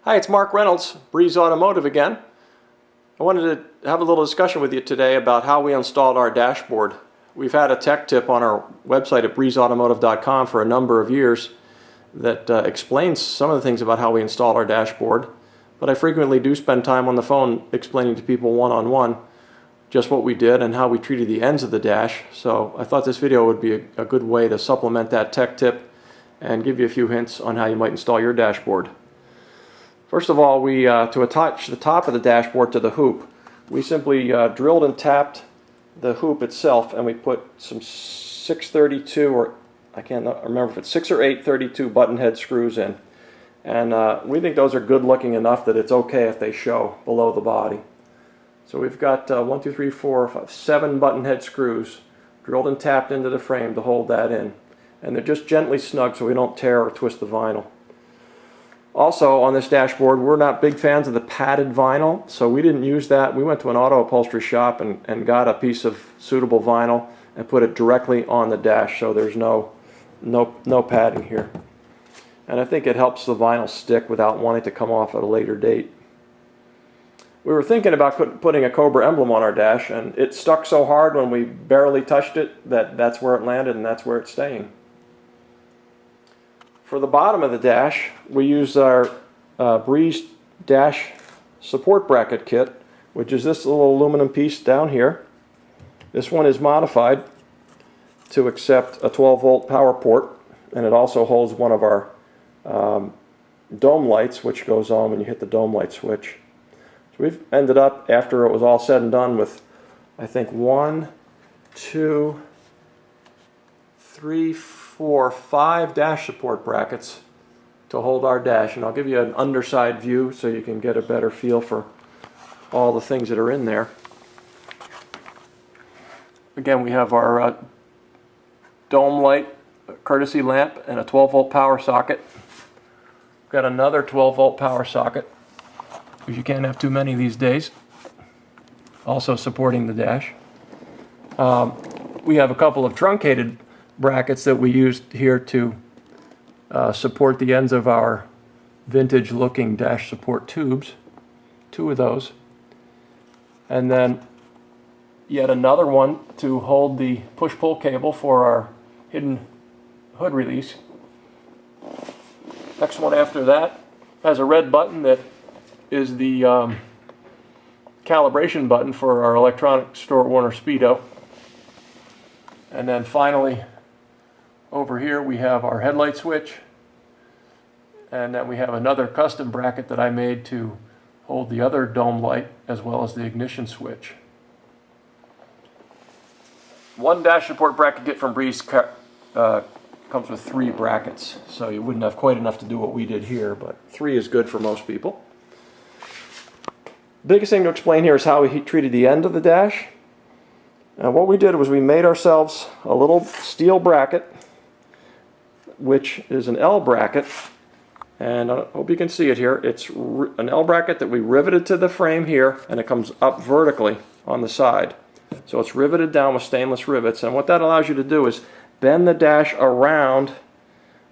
Hi, it's Mark Reynolds, Breeze Automotive again. I wanted to have a little discussion with you today about how we installed our dashboard. We've had a tech tip on our website at breezeautomotive.com for a number of years that explains some of the things about how we installed our dashboard, but I frequently do spend time on the phone explaining to people one-on-one just what we did and how we treated the ends of the dash. So I thought this video would be a good way to supplement that tech tip and give you a few hints on how you might install your dashboard. First of all, to attach the top of the dashboard to the hoop, we simply drilled and tapped the hoop itself, and we put some 632, or I can't remember if it's 6 or 8 32 button head screws in. And we think those are good looking enough that it's okay if they show below the body. So we've got 1, 2, 3, 4, 5, 7 button head screws drilled and tapped into the frame to hold that in. And they're just gently snug so we don't tear or twist the vinyl. Also, on this dashboard, we're not big fans of the padded vinyl, so we didn't use that. We went to an auto upholstery shop and got a piece of suitable vinyl and put it directly on the dash, so there's no padding here. And I think it helps the vinyl stick without wanting to come off at a later date. We were thinking about putting a Cobra emblem on our dash, and it stuck so hard when we barely touched it that that's where it landed and that's where it's staying. For the bottom of the dash, we use our Breeze dash support bracket kit, which is this little aluminum piece down here. This one is modified to accept a 12-volt power port, and it also holds one of our dome lights, which goes on when you hit the dome light switch. So we've ended up, after it was all said and done, with I think 1, 2, 3, 4, 5 dash support brackets to hold our dash, and I'll give you an underside view so you can get a better feel for all the things that are in there. Again, we have our dome light, courtesy lamp, and a 12-volt power socket. We've got another 12-volt power socket, because you can't have too many these days, also supporting the dash. We have a couple of truncated brackets that we used here to support the ends of our vintage looking dash support tubes. 2 of those. And then yet another one to hold the push-pull cable for our hidden hood release. Next one after that has a red button that is the calibration button for our electronic Stuart Warner Speedo. And then finally, over here we have our headlight switch, and then we have another custom bracket that I made to hold the other dome light as well as the ignition switch. One dash support bracket kit from Breeze comes with 3 brackets, so you wouldn't have quite enough to do what we did here, but 3 is good for most people. Biggest thing to explain here is how we treated the end of the dash. What we did was we made ourselves a little steel bracket, which is an L bracket, and I hope you can see it here. It's an L bracket that we riveted to the frame here, and it comes up vertically on the side. So it's riveted down with stainless rivets, and what that allows you to do is bend the dash around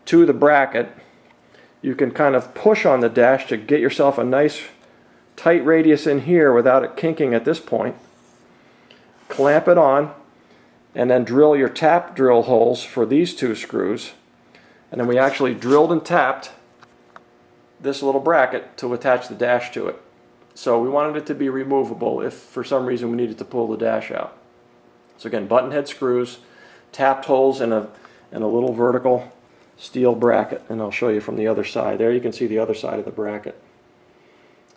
to the bracket. You can kind of push on the dash to get yourself a nice tight radius in here without it kinking at this point. Clamp it on, and then drill your tap drill holes for these 2 screws. And then we actually drilled and tapped this little bracket to attach the dash to it. So we wanted it to be removable if for some reason we needed to pull the dash out. So again, button head screws, tapped holes in a little vertical steel bracket, and I'll show you from the other side. There you can see the other side of the bracket.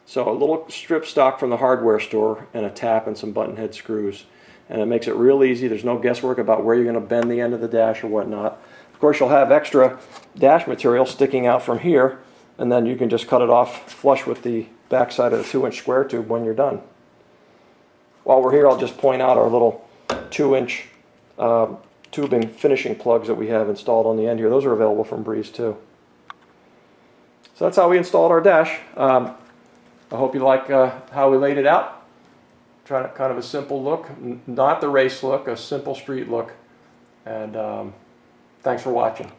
So a little strip stock from the hardware store and a tap and some button head screws. And it makes it real easy. There's no guesswork about where you're going to bend the end of the dash or whatnot. Of course, you'll have extra dash material sticking out from here, and then you can just cut it off flush with the back side of the 2-inch square tube when you're done. While we're here, I'll just point out our little 2-inch tubing finishing plugs that we have installed on the end here. Those are available from Breeze too. So that's how we installed our dash. I hope you like how we laid it out. Trying to kind of a simple look, not the race look, a simple street look. And thanks for watching.